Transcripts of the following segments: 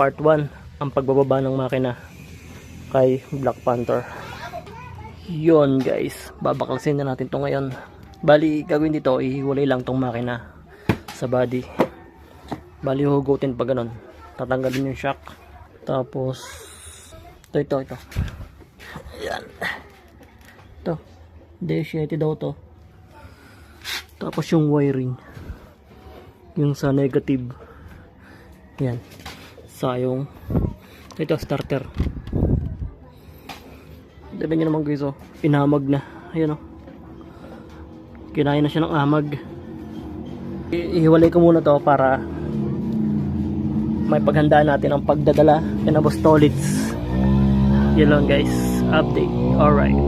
part 1 ang pagbababa ng makina kay Black Panther. Yun guys, babaklasin na natin to ngayon. Bali gagawin dito, ihiwalay lang tong makina sa body. Bali hugutin pa ganun, tatanggalin yung shock. Tapos ito ayan, ito D7 daw to. Tapos yung wiring, yung sa negative, yan sa yung ito starter. Diba nyo naman guys, oh, inamag na, ayan, oh, kinain na siya ng amag. Ihiwalay ko muna to para may paghandaan natin ang pagdadala ng apostolids. Yan lang guys, update. Alright,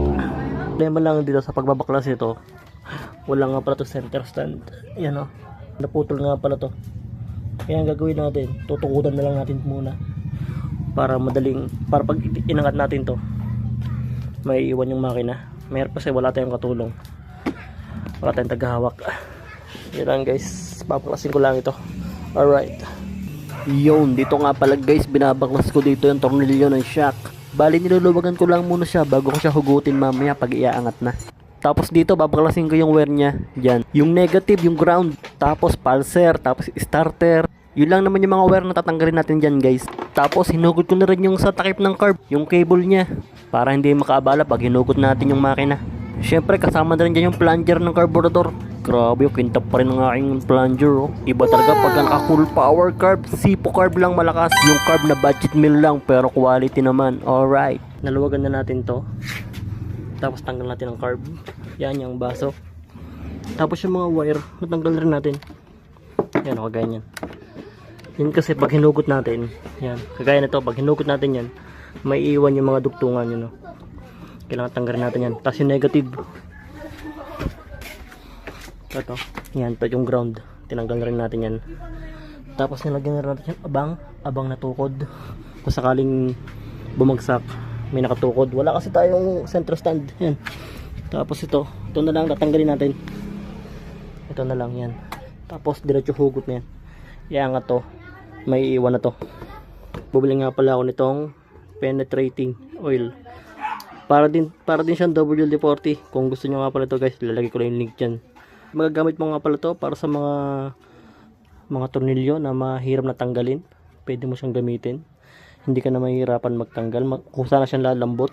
problema lang dito sa pagbabaklas ito, wala nga pala to center stand. Yan, oh, naputol nga pala to. Kaya ang gagawin natin, tutukutan na lang natin muna para madaling, para pag inangat natin to may iwan yung makina. Mayroon kasi wala tayong katulong, wala tayong tagahawak. Yan lang guys, papaklasin ko lang ito. Alright, yun, dito nga pala guys, binabaklas ko dito yung tornilyo ng shock. Bali niluluwagan ko lang muna siya bago ko siya hugutin mamaya pag iaangat na. Tapos dito babaklasin ko yung wire niya dyan, yung negative, yung ground, tapos pulser, tapos starter. Yun lang naman yung mga wire na tatanggalin natin dyan guys. Tapos hinugot ko na rin yung sa takip ng carb, yung cable niya, para hindi makaabala pag hinugot natin yung makina. Syempre kasama na rin dyan yung plunger ng carburetor. Grabe, yung quintap pa rin ng aking plunger, oh. Iba talaga pag naka full power carb. Sipo carb lang malakas, yung carb na budget meal lang pero quality naman. Alright, naluwagan na natin to. Tapos tanggal natin ang carb, yan yung baso. Tapos yung mga wire natanggal rin natin. Yan, o, kagaya yan. Yan kasi pag hinugot natin, yan, kagaya na to, pag hinugot natin yan, may iwan yung mga dugtungan yun, no? Kailangan tanggalin natin yan. Tapos yung negative, ito, yan, ito yung ground, tinanggal na rin natin yan. Tapos nilagyan na rin natin yung abang na tukod kung sakaling bumagsak, may nakatukod. Wala kasi tayong center stand, yan. Tapos ito na lang tatanggalin natin, ito na lang, yan. Tapos diretso hugot na yan, iangat to, may iwan na to. Bubili nga pala ako nitong penetrating oil, para din siyang WD-40. Kung gusto nyo nga pala ito guys, lalagay ko lang yung link dyan. Magagamit mo nga pala to para sa mga tornilyo na mahirap na tanggalin. Pwede mo siyang gamitin, hindi ka na mahihirapan magtanggal kung sana siyang lalambot.